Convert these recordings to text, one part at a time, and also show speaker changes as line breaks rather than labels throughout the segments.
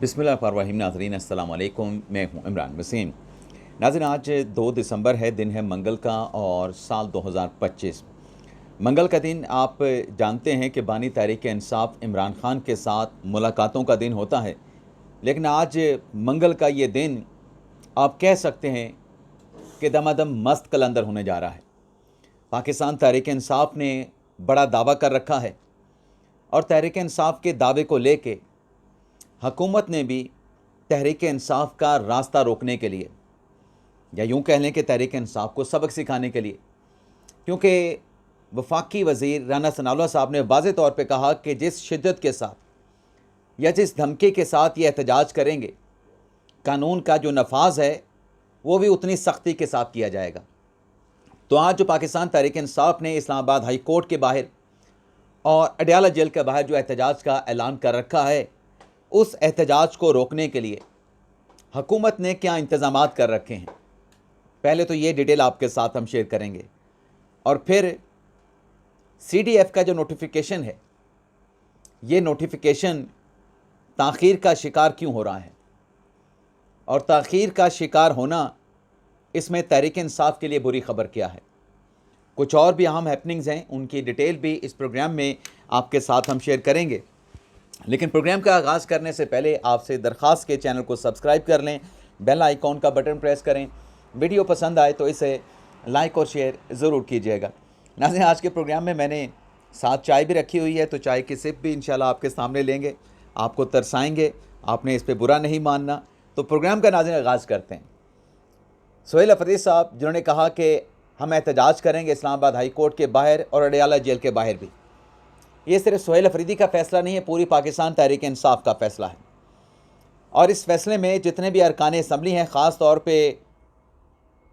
बिस्मिल्लाहिर्रहमानिर्रहीम। नाज़रीन अस्सलाम वालेकुम, मैं हूं इमरान वसीम। नाज़रीन आज 2 दिसंबर है, दिन है मंगल का और साल 2025। मंगल का दिन आप जानते हैं कि बानी तहरीक इंसाफ इमरान खान के साथ मुलाकातों का दिन होता है, लेकिन आज मंगल का ये दिन आप कह सकते हैं कि दमादम मस्त कलंदर होने जा रहा है। पाकिस्तान तहरीक इंसाफ ने बड़ा दावा कर रखा है और तहरीक इंसाफ के दावे को लेके हुकूमत ने भी तहरीक इंसाफ का रास्ता रोकने के लिए, या यूँ कह लें कि तहरीक इंसाफ को सबक सिखाने के लिए, क्योंकि वफाकी वज़ीर राना सनाउल्लाह साहब ने वाज़ेह तौर पे कहा कि जिस शिद्दत के साथ या जिस धमकी के साथ ये एहतजाज करेंगे, कानून का जो नफाज है वो भी उतनी सख्ती के साथ किया जाएगा। तो आज जो पाकिस्तान तहरीक इंसाफ ने इस्लामाबाद हाई कोर्ट के बाहर और अडयाला जेल के बाहर जो एहतजाज का ऐलान कर रखा है, उस एहतजाज को रोकने के लिए हुकूमत ने क्या इंतज़ामात कर रखे हैं, पहले तो ये डिटेल आपके साथ हम शेयर करेंगे और फिर CDF का जो नोटिफिकेशन है, ये नोटिफिकेशन ताख़ीर का शिकार क्यों हो रहा है और ताख़ीर का शिकार होना इसमें तहरीक इंसाफ के लिए बुरी ख़बर क्या है। कुछ और भी अहम हैपनिंग्स हैं, उनकी डिटेल भी इस प्रोग्राम में आपके साथ हम शेयर करेंगे। लेकिन प्रोग्राम का आगाज़ करने से पहले आपसे दरख्वास्त के चैनल को सब्सक्राइब कर लें, बेल आइकॉन का बटन प्रेस करें, वीडियो पसंद आए तो इसे लाइक और शेयर ज़रूर कीजिएगा। नाज़रीन आज के प्रोग्राम में मैंने साथ चाय भी रखी हुई है, तो चाय की सिप भी इंशाल्लाह आपके सामने लेंगे, आपको तरसाएँगे, आपने इस पर बुरा नहीं मानना। तो प्रोग्राम का नाज़रीन आगाज़ करते हैं। सोहेल अफरीदी साहब जिन्होंने कहा कि हम एहतजाज करेंगे इस्लामाबाद हाई कोर्ट के बाहर और अडयाला जेल के बाहर भी, ये सिर्फ सोहेल अफरीदी का फ़ैसला नहीं है, पूरी पाकिस्तान तहरीक इंसाफ का फ़ैसला है। और इस फ़ैसले में जितने भी अरकान असम्बली हैं, ख़ास तौर पे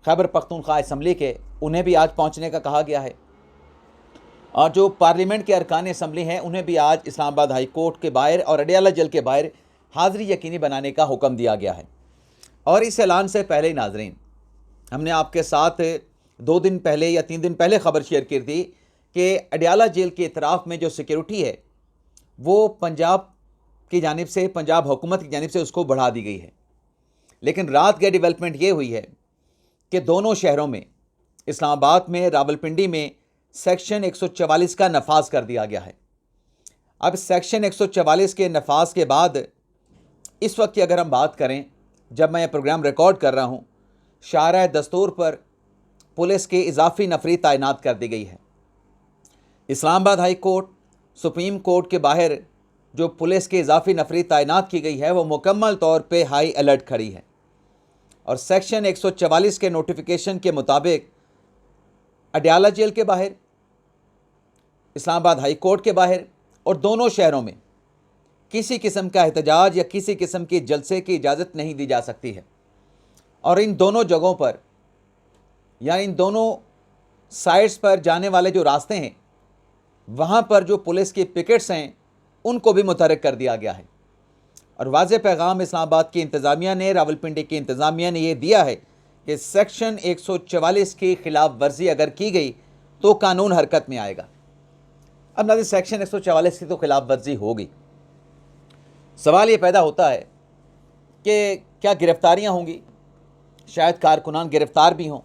खैबर पख्तूनख्वा असम्बली के, उन्हें भी आज पहुंचने का कहा गया है और जो पार्लियामेंट के अरकान असम्बली हैं उन्हें भी आज इस्लामाबाद हाई कोर्ट के बाहर और अडयाला जेल के बाहर हाज़िरी यकीनी बनाने का हुक्म दिया गया है। और इस ऐलान से पहले ही नाज़रीन, हमने आपके साथ 2 दिन पहले या 3 दिन पहले ख़बर शेयर की थी कि अडयाला जेल के इतराफ़ में जो सिक्योरिटी है वो पंजाब की जानिब से, पंजाब हुकूमत की जानिब से उसको बढ़ा दी गई है। लेकिन रात के डेवलपमेंट ये हुई है कि दोनों शहरों में, इस्लामाबाद में, रावलपिंडी में सेक्शन 144 का नफाज कर दिया गया है। अब सेक्शन 144 के नफाज के बाद इस वक्त की अगर हम बात करें, जब मैं ये प्रोग्राम रिकॉर्ड कर रहा हूँ, शाहराह दस्तूर पर पुलिस की इजाफी नफरी तैनात कर दी गई है। Islamabad high court, supreme court के बाहर जो पुलिस की इजाफी नफरी तैनात की गई है वो मुकम्मल तौर पे हाई अलर्ट खड़ी है और सेक्शन 144 के नोटिफिकेशन के मुताबिक अडयाला जेल के बाहर, इस्लामाबाद हाई कोर्ट के बाहर और दोनों शहरों में किसी किस्म का एहतजाज या किसी किस्म की जलसे की इजाज़त नहीं दी जा सकती है। और इन दोनों जगहों पर या इन दोनों साइड्स पर जाने वाले जो रास्ते हैं, वहाँ पर जो पुलिस की पिकेट्स हैं उनको भी मुतहर्रिक कर दिया गया है। और वाज़ेह पैगाम इस्लामाबाद की इंतज़ामिया ने, रावलपिंडी की इंतज़ामिया ने यह दिया है कि सेक्शन 144 की खिलाफ वर्जी अगर की गई तो कानून हरकत में आएगा। अब नाज़रीन सेक्शन 144 की तो खिलाफ वर्जी होगी, सवाल ये पैदा होता है कि क्या गिरफ्तारियाँ होंगी, शायद कारकुनान गिरफ्तार भी हों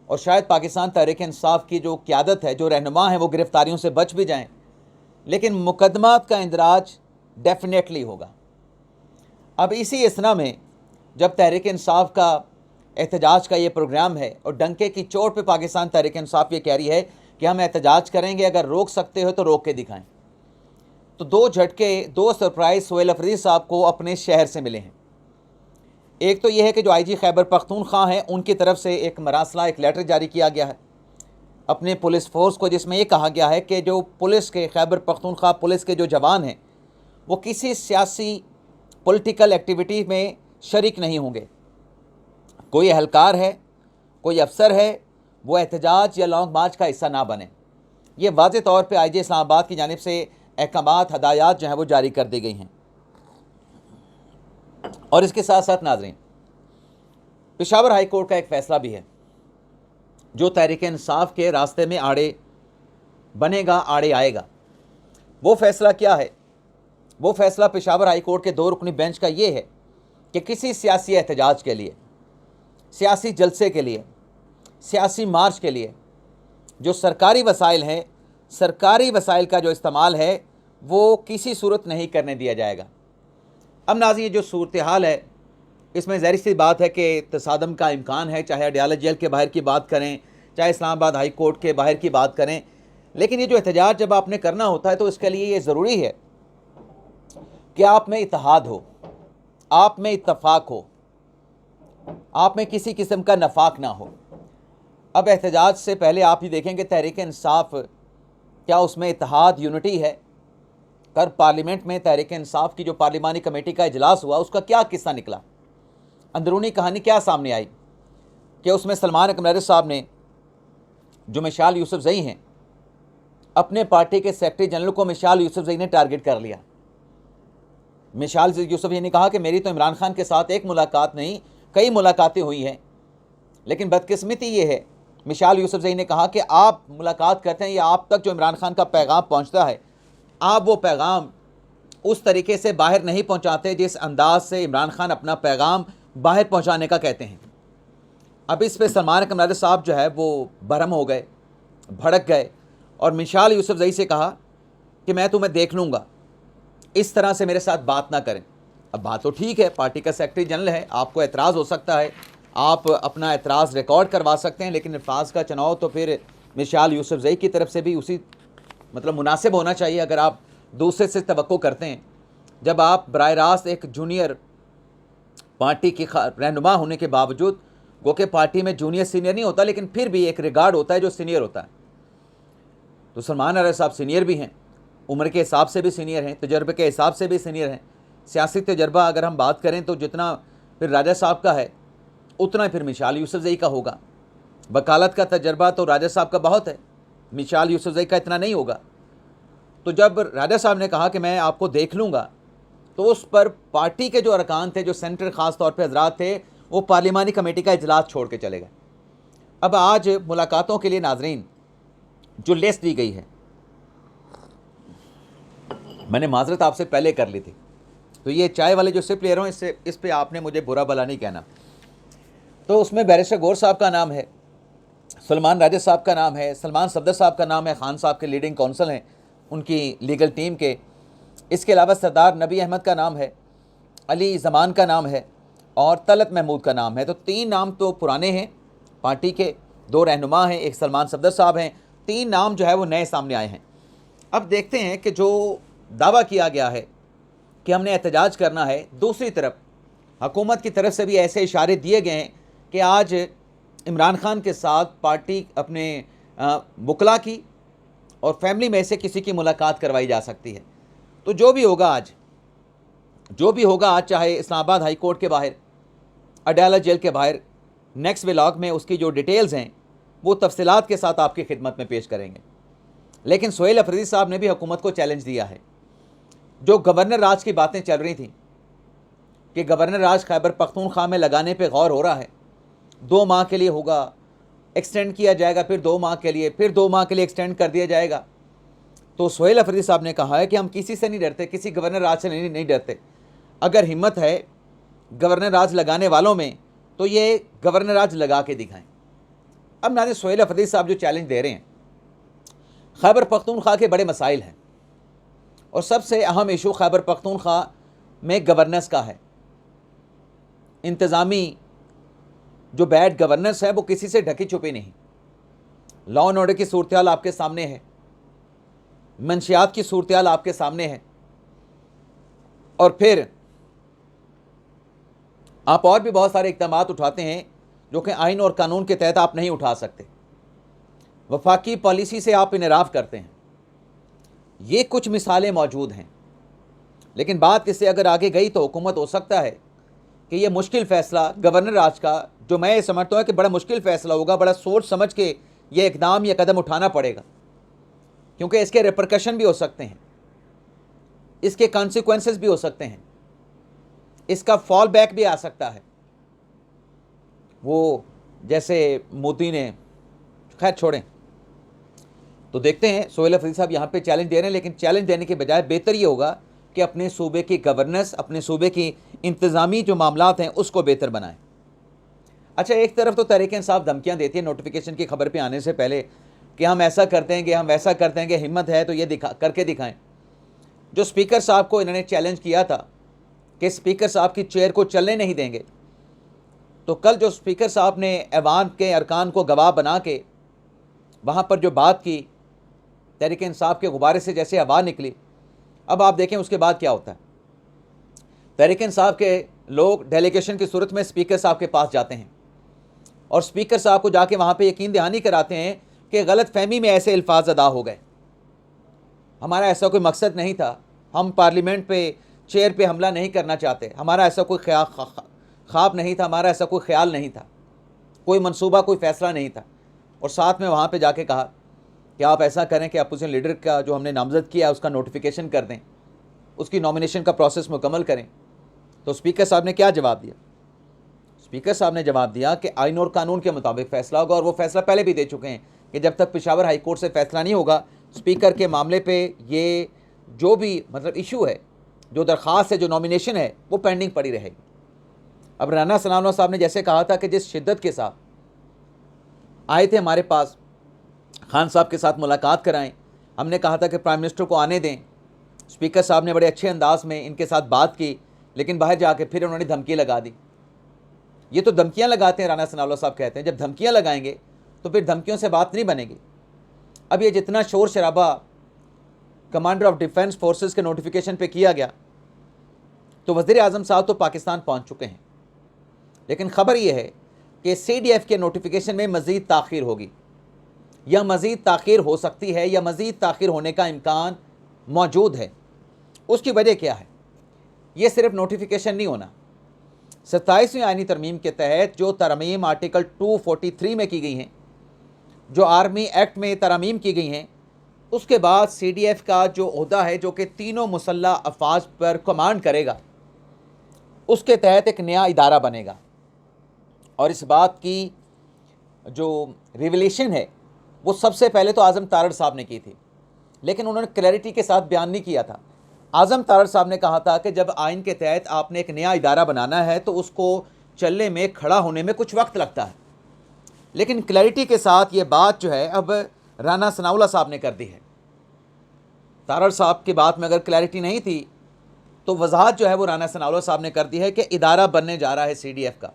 और शायद पाकिस्तान तहरीक इंसाफ की जो क़यादत है, जो रहनुमा है, वो गिरफ्तारियों से बच भी जाएं, लेकिन मुकदमात का इंदराज डेफिनेटली होगा। अब इसी असना में जब तहरीक इंसाफ का एहतजाज का ये प्रोग्राम है और डंके की चोट पे पाकिस्तान तहरीक इंसाफ ये कह रही है कि हम एहतजाज करेंगे, अगर रोक सकते हो तो रोक के दिखाएं, तो 2 झटके, 2 सरप्राइज़ सोहेल अफरीदी साहब को अपने शहर से मिले हैं। एक तो यह है कि जो IG खैबर पख्तूनख्वा हैं उनकी तरफ से एक मरासला, एक लेटर जारी किया गया है अपने पुलिस फोर्स को, जिसमें यह कहा गया है कि जो पुलिस के, खैबर पख्तूनख्वा पुलिस के जो जवान हैं वो किसी सियासी पॉलिटिकल एक्टिविटी में शरीक नहीं होंगे। कोई एहलकार है, कोई अफसर है, वो एहतजाज या लॉन्ग मार्च का हिस्सा ना बने। ये वाज़ेह तौर पे IG इस्लामाबाद की जानिब से अहकामात, हदायत जो हैं वो जारी कर दी गई हैं। और इसके साथ साथ नाज़रीन, पेशावर हाई कोर्ट का एक फ़ैसला भी है जो तहरीक इंसाफ के रास्ते में आड़े बनेगा, आड़े आएगा। वो फ़ैसला क्या है वो फैसला पेशावर हाई कोर्ट के 2 रुकनी बेंच का ये है कि किसी सियासी एहतजाज के लिए, सियासी जलसे के लिए, सियासी मार्च के लिए जो सरकारी वसाइल हैं, सरकारी वसाइल का जो इस्तेमाल है वो किसी सूरत नहीं करने दिया जाएगा। अब नाज़रीन, ये जो सूरत हाल है इसमें ज़ाहिर सी बात है कि तसादम का इम्कान है, चाहे अडयाला जेल के बाहर की बात करें, चाहे इस्लामाबाद हाई कोर्ट के बाहर की बात करें। लेकिन ये जो एहतजाज जब आपने करना होता है तो इसके लिए ये ज़रूरी है कि आप में इत्तेहाद हो, आप में इत्तफाक हो, आप में किसी किस्म का नफाक ना हो। अब एहतजाज से पहले आप ही देखेंगे तहरीक इंसाफ, क्या उसमें इत्तेहाद, यूनिटी है? कर पार्लियामेंट में तहरीक इंसाफ की जो पार्लिमानी कमेटी का इजलास हुआ उसका क्या किस्सा निकला, अंदरूनी कहानी क्या सामने आई कि उसमें सलमान अकमर साहब ने, जो मिशाल यूसुफजई हैं, अपने पार्टी के सेक्रेटरी जनरल को मिशाल यूसुफजई ने टारगेट कर लिया। मिशाल यूसुफजई ने कहा कि मेरी तो इमरान खान के साथ एक मुलाकात नहीं, कई मुलाकातें हुई हैं, लेकिन बदकिस्मती ये है, मिशाल यूसुफजई ने कहा कि आप मुलाकात करते हैं या आप तक जो इमरान खान का पैगाम पहुंचता है, आप वो पैगाम उस तरीके से बाहर नहीं पहुंचाते जिस अंदाज से इमरान खान अपना पैगाम बाहर पहुंचाने का कहते हैं। अब इस पे सलमान अकमर साहब जो है वो बरहम हो गए, भड़क गए और मिशाल यूसुफजई से कहा कि मैं तुम्हें देख लूँगा, इस तरह से मेरे साथ बात ना करें। अब बात तो ठीक है, पार्टी का सेक्रेटरी जनरल है, आपको एतराज़ हो सकता है, आप अपना एतराज़ रिकॉर्ड करवा सकते हैं, लेकिन अल्फाज का चुनाव तो फिर मिशाल यूसुफजई की तरफ से भी उसी मतलब मुनासिब होना चाहिए। अगर आप दूसरे से तवक्को करते हैं, जब आप बराह रास्त एक जूनियर पार्टी की रहनुमा होने के बावजूद, गो के पार्टी में जूनियर सीनियर नहीं होता, लेकिन फिर भी एक रिगार्ड होता है जो सीनियर होता है, तो सलमान अरशद साहब सीनियर भी हैं, उम्र के हिसाब से भी सीनियर हैं, तजर्बे के हिसाब से भी सीनियर हैं। सियासी तजर्बा अगर हम बात करें तो जितना फिर राजा साहब का है उतना फिर मिशाल यूसुफजई का होगा। वकालत का तजर्बा तो राजा साहब का बहुत है, मिशाल यूसुफजई का इतना नहीं होगा। तो जब राजा साहब ने कहा कि मैं आपको देख लूँगा, तो उस पर पार्टी के जो अरकान थे, जो सेंटर ख़ास तौर पे हजरात थे, वो पार्लिमानी कमेटी का इजलास छोड़ के चले गए। अब आज मुलाकातों के लिए नाजरीन जो लिस्ट दी गई है, मैंने माजरत आपसे पहले कर ली थी, तो ये चाय वाले जो सिप ले रहा हूँ इस पर आपने मुझे बुरा भला नहीं कहना। तो उसमें बैरिस्टर गौर साहब का नाम है, सलमान राजा साहब का नाम है, सलमान सफदर साहब का नाम है, खान साहब के लीडिंग काउंसिल हैं उनकी लीगल टीम के। इसके अलावा सरदार नबी अहमद का नाम है, अली ज़मान का नाम है और तलत महमूद का नाम है। तो 3 नाम तो पुराने हैं, पार्टी के 2 रहनुमा हैं, एक सलमान सफदर साहब हैं, 3 नाम जो है वो नए सामने आए हैं। अब देखते हैं कि जो दावा किया गया है कि हमने एहतजाज करना है, दूसरी तरफ हुकूमत की तरफ से भी ऐसे इशारे दिए गए हैं कि आज इमरान खान के साथ पार्टी अपने वकला की और फैमिली में से किसी की मुलाकात करवाई जा सकती है। तो जो भी होगा आज, चाहे इस्लामाबाद हाई कोर्ट के बाहर, अडयाला जेल के बाहर, नेक्स्ट व्लॉग में उसकी जो डिटेल्स हैं वो तफसीलात के साथ आपकी खिदमत में पेश करेंगे। लेकिन सोहेल अफरीदी साहब ने भी हुकूमत को चैलेंज दिया है। जो गवर्नर राज की बातें चल रही थी कि गवर्नर राज खैबर पख्तूनख्वा में लगाने पे गौर हो रहा है, 2 माह के लिए होगा, एक्सटेंड किया जाएगा, फिर 2 माह के लिए, फिर 2 माह के लिए एक्सटेंड कर दिया जाएगा। तो सोहेल अफरीदी साहब ने कहा है कि हम किसी से नहीं डरते, किसी गवर्नर राज से नहीं डरते। अगर हिम्मत है गवर्नर राज लगाने वालों में तो ये गवर्नर राज लगा के दिखाएं। अब नाज़रीन, सोहेल अफरीदी साहब जो चैलेंज दे रहे हैं, खैबर पख्तूनख्वा के बड़े मसाइल हैं और सबसे अहम इशू खैबर पख्तूनख्वा में गवर्नेंस का है। इंतज़ामी जो बैड गवर्नेंस है वो किसी से ढकी छुपी नहीं। लॉ एंड ऑर्डर की सूरत हाल आपके सामने है, मंशियात की सूरत हाल आपके सामने है, और फिर आप और भी बहुत सारे इक़दाम उठाते हैं जो कि आइन और कानून के तहत आप नहीं उठा सकते। वफाकी पॉलिसी से आप इनराफ करते हैं। ये कुछ मिसालें मौजूद हैं, लेकिन बात इससे अगर आगे गई तो हुकूमत हो सकता है कि ये मुश्किल फ़ैसला गवर्नर राज का, जो मैं समझता हूँ कि बड़ा मुश्किल फ़ैसला होगा, बड़ा सोच समझ के ये इक़दाम, ये कदम उठाना पड़ेगा, क्योंकि इसके रिपरकशन भी हो सकते हैं, इसके कॉन्सिक्वेंसेस भी हो सकते हैं, इसका फॉल बैक भी आ सकता है। वो जैसे मोदी ने, खैर छोड़ें। तो देखते हैं, सोहेल अफरीदी साहब यहाँ पे चैलेंज दे रहे हैं, लेकिन चैलेंज देने के बजाय बेहतर ये होगा कि अपने सूबे की गवर्नेंस, अपने सूबे की इंतज़ामी जो मामलात हैं उसको बेहतर बनाएं। अच्छा, एक तरफ तो तहरीक इंसाफ धमकियां देती है नोटिफिकेशन की खबर पे आने से पहले कि हम ऐसा करते हैं कि हम वैसा करते हैं, कि हिम्मत है तो ये करके दिखाएं। जो स्पीकर साहब को इन्होंने चैलेंज किया था कि स्पीकर साहब की चेयर को चलने नहीं देंगे, तो कल जो स्पीकर साहब ने ऐवान के अरकान को गवाह बना के वहाँ पर जो बात की, तहरीक इंसाफ के गुब्बारे से जैसे हवा निकली, अब आप देखें उसके बाद क्या होता है। तहरीक इंसाफ के लोग डेलीगेशन की सूरत में स्पीकर साहब के पास जाते हैं और स्पीकर साहब को जाके वहाँ पे यकीन दहानी कराते हैं कि गलत फहमी में ऐसे अल्फाज अदा हो गए, हमारा ऐसा कोई मकसद नहीं था, हम पार्लियामेंट पे चेयर पे हमला नहीं करना चाहते, हमारा ऐसा कोई ख्वाब नहीं था, हमारा ऐसा कोई ख्याल नहीं था, कोई मंसूबा, कोई फ़ैसला नहीं था। और साथ में वहाँ पे जाके कहा कि आप ऐसा करें कि अपोजिशन लीडर का जो हमने नामज़द किया उसका नोटिफिकेशन कर दें, उसकी नॉमिनेशन का प्रोसेस मुकम्मल करें। तो स्पीकर साहब ने क्या जवाब दिया? स्पीकर साहब ने जवाब दिया कि आइन और कानून के मुताबिक फ़ैसला होगा, और वो फ़ैसला पहले भी दे चुके हैं कि जब तक पेशावर हाई कोर्ट से फ़ैसला नहीं होगा, स्पीकर के मामले पे ये जो भी मतलब इशू है, जो दरख्वास्त है, जो नॉमिनेशन है, वो पेंडिंग पड़ी रहेगी। अब राना सनाउल्लाह साहब ने जैसे कहा था कि जिस शिद्दत के साथ आए थे हमारे पास, खान साहब के साथ मुलाकात कराएं, हमने कहा था कि प्राइम मिनिस्टर को आने दें, स्पीकर साहब ने बड़े अच्छे अंदाज में इनके साथ बात की, लेकिन बाहर जाके फिर उन्होंने धमकी लगा दी। ये तो धमकियां लगाते हैं, राना सनाउल्लाह साहब कहते हैं जब धमकियां लगाएंगे तो फिर धमकियों से बात नहीं बनेगी। अब ये जितना शोर शराबा कमांडर ऑफ डिफेंस फोर्सेस के नोटिफिकेशन पे किया गया, तो वज़ीर आज़म साहब तो पाकिस्तान पहुंच चुके हैं, लेकिन ख़बर यह है कि CDF के नोटिफिकेशन में मज़ीद ताख़ीर होगी, या मज़ीद ताख़ीर हो सकती है, या मज़ीद ताख़ीर होने का इम्कान मौजूद है। उसकी वजह क्या है? ये सिर्फ नोटिफिकेशन नहीं होना, 27वीं आईनी तरमीम के तहत जो तरमीम आर्टिकल 243 में की गई हैं, जो आर्मी एक्ट में तरमीम की गई हैं, उसके बाद CDF का जो ओहदा है जो कि तीनों मुसल्लह अफवाज पर कमांड करेगा, उसके तहत एक नया इदारा बनेगा। और इस बात की जो रिवलेशन है वो सबसे पहले तो आज़म तारड़ साहब ने की थी, लेकिन उन्होंने क्लैरिटी के साथ बयान नहीं किया था। आज़म तारड़ साहब ने कहा था कि जब आइन के तहत आपने एक नया इदारा बनाना है तो उसको चलने में, खड़ा होने में कुछ वक्त लगता है, लेकिन क्लैरिटी के साथ ये बात जो है अब राना सनाउल्लाह साहब ने कर दी है। तारड़ साहब की बात में अगर क्लैरिटी नहीं थी तो वजाहत जो है वो राना सनाउल्लाह साहब ने कर दी है कि इदारा बनने जा रहा है CDF का।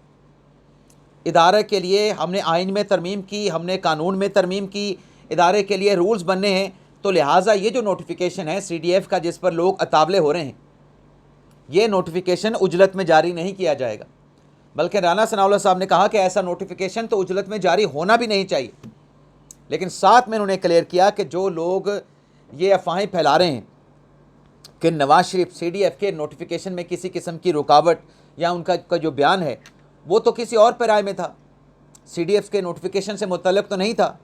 इदारे के लिए हमने आइन में तरमीम की, हमने कानून में तरमीम की, इदारे के लिए रूल्स बनने हैं, तो लिहाजा ये जो नोटिफिकेशन है CDF का जिस पर लोग अतावले हो रहे हैं, ये नोटिफिकेशन उजलत में जारी नहीं किया जाएगा, बल्कि राना सनाउल्लाह साहब ने कहा कि ऐसा नोटिफिकेशन तो उजलत में जारी होना भी नहीं चाहिए। लेकिन साथ में उन्होंने क्लियर किया कि जो लोग ये अफवाहें फैला रहे हैं कि नवाज शरीफ CDF के नोटिफिकेशन में किसी किस्म की रुकावट या उनका जो बयान है वो तो किसी और पैराए में था, CDF के नोटिफिकेशन से मुतल्लिक तो नहीं था।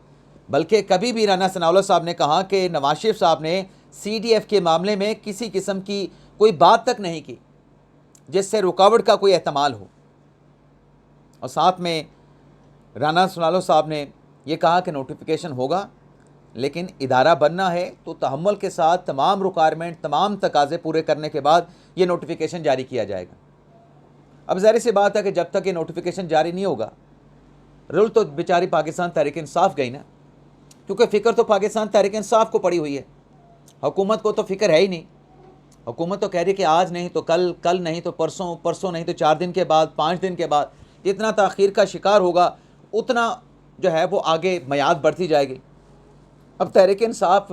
बल्कि कभी भी राना सनाउल्लाह साहब ने कहा कि नवाज शरीफ साहब ने CDF के मामले में किसी किस्म की कोई बात तक नहीं की जिससे रुकावट का कोई एहतमाल हो। और साथ में राना सनाउल्लाह साहब ने ये कहा कि नोटिफिकेशन होगा, लेकिन इदारा बनना है तो तहम्मुल के साथ तमाम रिक्वायरमेंट, तमाम तकाज़े पूरे करने के बाद ये नोटिफिकेशन जारी किया जाएगा। अब ज़ाहिर सी बात है कि जब तक ये नोटिफिकेशन जारी नहीं होगा, रुल तो बेचारी पाकिस्तान तहरीक इंसाफ गई ना, क्योंकि फ़िक्र तो पाकिस्तान तहरीक इंसाफ को पड़ी हुई है, हुकूमत को तो फ़िक्र है ही नहीं। हुकूमत तो कह रही है कि आज नहीं तो कल, कल नहीं तो परसों, परसों नहीं तो 4 दिन के बाद, 5 दिन के बाद। जितना ताख़ीर का शिकार होगा उतना जो है वो आगे मियाद बढ़ती जाएगी। अब तहरीक इंसाफ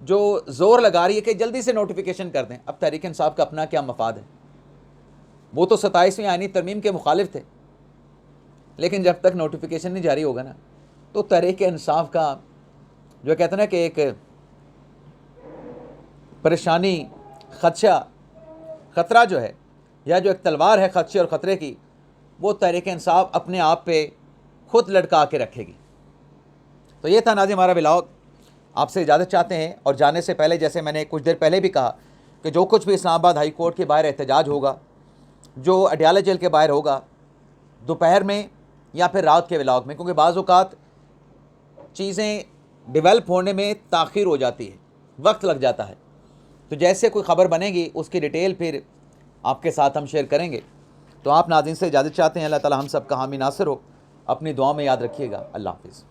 जो ज़ोर लगा रही है कि जल्दी से नोटिफिकेशन कर दें, अब तहरीक इंसाफ का अपना क्या मफाद है? वो तो 27वीं आईनी तरमीम के मुखालिफ थे, लेकिन जब तक नोटिफिकेशन नहीं जारी होगा ना, तो तहरीक इंसाफ का जो कहते हैं ना कि एक परेशानी, ख़तरा जो है, या जो एक तलवार है ख़दशे और ख़तरे की, वो तहरीक इंसाफ अपने आप पे खुद लटका के रखेगी। तो ये था नाज़रीन हमारा व्लॉग। आपसे इजाज़त चाहते हैं, और जाने से पहले जैसे मैंने कुछ देर पहले भी कहा कि जो कुछ भी इस्लामाबाद हाई कोर्ट के बाहर एहतजाज होगा, जो अडयाला जेल के बाहर होगा, दोपहर में या फिर रात के व्लॉग में, क्योंकि बाज़ औक़ात चीज़ें डेवलप होने में ताख़ीर हो जाती है, वक्त लग जाता है, तो जैसे कोई ख़बर बनेगी उसकी डिटेल फिर आपके साथ हम शेयर करेंगे। तो आप नाज़रीन से इजाज़त चाहते हैं। अल्लाह ताला हम सब का हामी नासिर हो। अपनी दुआ में याद रखिएगा। अल्लाह हाफ़िज़।